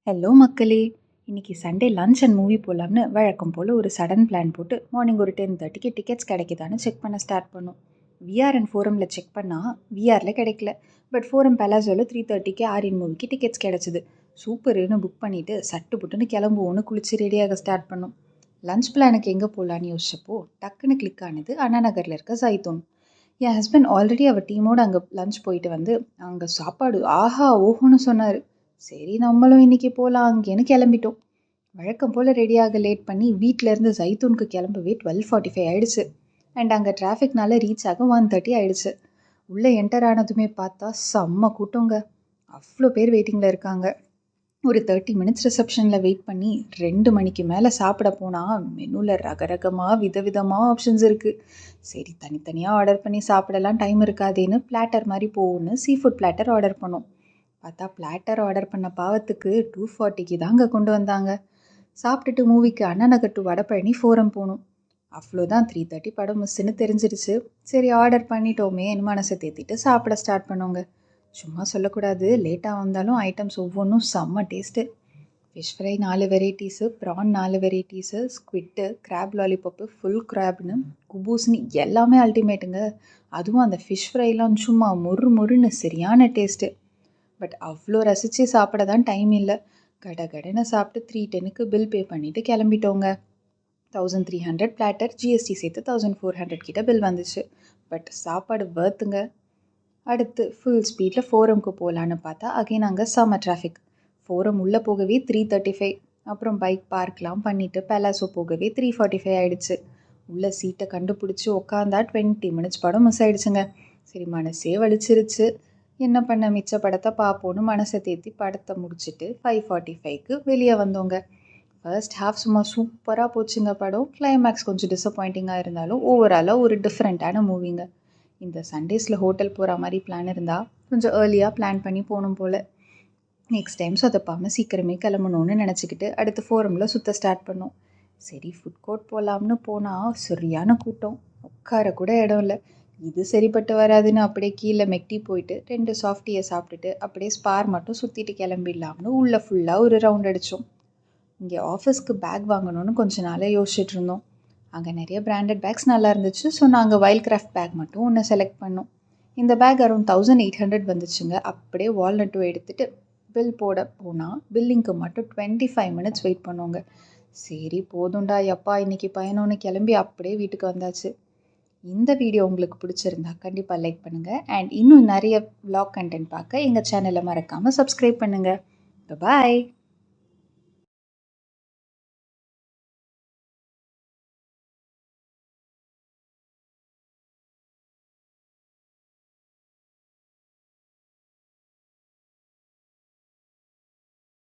Hello மக்களே! இன்னைக்கு Sunday lunch and movie போலாம்னு வழக்கம் போல ஒரு சடன் பிளான் போட்டு மார்னிங் ஒரு 10:30க்கு டிக்கெட்ஸ் கிடைக்குதான்னு செக் பண்ண ஸ்டார்ட் பண்ணோம். விஆர் அண்ட் ஃபோரமில் செக் பண்ணால் விஆரில் கிடைக்கல. பட் ஃபோரம் பலாசோவில் 3:30க்கு ஆரியன் மூவிக்கு டிக்கெட்ஸ் கிடச்சிது. சூப்பருன்னு புக் பண்ணிவிட்டு சட்டு புட்டுன்னு கிளம்புவோன்னு குளிச்சு ரெடியாக ஸ்டார்ட் பண்ணோம். லஞ்ச் பிளானுக்கு எங்கே போகலான்னு யோசிச்சப்போ டக்குன்னு கிளிக் ஆனது அண்ணா நகரில் இருக்க ஜைத்தூன். என் ஹஸ்பண்ட் ஆல்ரெடி அவர் டீமோடு அங்கே லஞ்ச் போயிட்டு வந்து அங்கே சாப்பாடு ஆஹா ஓஹோன்னு சொன்னார். சரி நம்மளும் இன்னைக்கு போகலாம் அங்கேன்னு கிளம்பிட்டோம். வழக்கம் போல் ரெடியாக லேட் பண்ணி வீட்டிலேருந்து ஜைத்தூனுக்கு கிளம்பவே 12:45 ஆயிடுச்சு. அண்ட் அங்கே டிராஃபிக்னால ரீச் ஆக 1:30 ஆயிடுச்சு. உள்ளே என்டர் ஆனதுமே பார்த்தா செம்ம கூட்டங்க. அவ்வளோ பேர் வெயிட்டிங்கில் இருக்காங்க. ஒரு 30 மினிட்ஸ் ரிசப்ஷனில் வெயிட் பண்ணி 2 மணிக்கு மேலே சாப்பிட போனால் மெனுவில் ரகரகமாக விதவிதமாக ஆப்ஷன்ஸ் இருக்குது. சரி தனித்தனியாக ஆர்டர் பண்ணி சாப்பிடலாம் டைம் இருக்காதேன்னு பிளாட்டர் மாதிரி போகும்னு சீ ஃபுட் பிளாட்டர் ஆர்டர் பண்ணோம். பார்த்தா பிளாட்டர் ஆர்டர் பண்ண பாவத்துக்கு 240க்கு தாங்க கொண்டு வந்தாங்க. சாப்பிட்டுட்டு மூவிக்கு அண்ணா நகர் டு வடபழனி ஃபோரம் போகணும். அவ்வளோதான் 3:30 படம் மிஸ்ஸுன்னு தெரிஞ்சிருச்சு. சரி ஆர்டர் பண்ணிட்டோமேன்னு மனசை தேத்திட்டு சாப்பிட ஸ்டார்ட் பண்ணோங்க. சும்மா சொல்லக்கூடாது, லேட்டாக வந்தாலும் ஐட்டம்ஸ் ஒவ்வொன்றும் செம்ம taste. Fish fry 4 varieties, prawn 4 varieties, squid, crab lollipop, full கிராப்னு குபூஸ்னு எல்லாமே அல்டிமேட்டுங்க. அதுவும் அந்த ஃபிஷ் ஃப்ரைலாம் சும்மா மொறு மொறுன்னு சரியான டேஸ்ட்டு. பட் அவ்வளோ ரசித்து சாப்பிட தான் டைம் இல்லை. கடகடன்னு சாப்பிட்டு 3:10க்கு பில் பே பண்ணிவிட்டு கிளம்பிட்டோங்க. 1300 பிளாட்டர், ஜிஎஸ்டி சேர்த்து 1400 கிட்ட பில் வந்துச்சு. பட் சாப்பாடு வர்த்துங்க. அடுத்து ஃபுல் ஸ்பீடில் ஃபோரம்க்கு போகலான்னு பார்த்தா அகைன் அங்கே செம்ம டிராஃபிக். ஃபோரம் உள்ளே போகவே 3:35. அப்புறம் பைக் பார்க்லாம் பண்ணிவிட்டு பேலாசோ போகவே 3:45 ஆகிடுச்சு. உள்ளே சீட்டை கண்டுபிடிச்சி உட்காந்தா 20 மினிட்ஸ் படம் மிஸ் ஆகிடுச்சுங்க. சரி மனசே வலிச்சிருச்சு. என்ன பண்ண, மிச்ச படத்தை பார்ப்போன்னு மனசை தேத்தி படத்தை முடிச்சுட்டு 5:45க்கு வெளியே வந்தோங்க. ஃபர்ஸ்ட் ஹாஃப் சும்மா சூப்பராக போச்சுங்க படம். கிளைமேக்ஸ் கொஞ்சம் டிசப்பாயிண்டிங்காக இருந்தாலும் ஓவராலாக ஒரு டிஃப்ரெண்ட்டான மூவிங்க. இந்த சண்டேஸில் ஹோட்டல் போகிற மாதிரி பிளான் இருந்தால் கொஞ்சம் ஏர்லியாக பிளான் பண்ணி போகணும் போல். நெக்ஸ்ட் டைம் சொதப்பாமல் சீக்கிரமே கிளம்பணும்னு நினச்சிக்கிட்டு அடுத்து ஃபோரமில் சுற்ற ஸ்டார்ட் பண்ணோம். சரி ஃபுட் கோர்ட் போகலாம்னு போனால் சரியான கூட்டம், உட்கார கூட இடம் இல்லை. இது சரிப்பட்டு வராதுன்னு அப்படியே கீழே மெக்டி போயிட்டு 2 சாஃப்டியை சாப்பிட்டுட்டு அப்படியே ஸ்பார் மட்டும் சுற்றிட்டு கிளம்பிடலாம்னு உள்ளே ஃபுல்லாக ஒரு ரவுண்ட் அடித்தோம். இங்கே ஆஃபீஸ்க்கு பேக் வாங்கணும்னு கொஞ்ச நாளாக யோசிச்சுட்டு இருந்தோம். அங்கே நிறைய பிராண்டட் பேக்ஸ் நல்லா இருந்துச்சு. ஸோ நாங்கள் வைல்ட் கிராஃப்ட் பேக் மட்டும் ஒன்று செலக்ட் பண்ணோம். இந்த பேக் அரௌண்ட் 1800 வந்துச்சுங்க. அப்படியே வால்நட்டும் எடுத்துகிட்டு பில் போட போனால் பில்லிங்க்கு மட்டும் 25 மினிட்ஸ் வெயிட் பண்ணோங்க. சரி போதும்டா எப்பா இன்னைக்கு பயணம்னு கிளம்பி அப்படியே வீட்டுக்கு வந்தாச்சு. இந்த வீடியோ உங்களுக்கு பிடிச்சிருந்தா கண்டிப்பாக லைக் பண்ணுங்கள். அண்ட் இன்னும் நிறைய vlog கண்டென்ட் பார்க்க எங்கள் சேனலை மறக்காமல் சப்ஸ்கிரைப் பண்ணுங்கள். பாய்.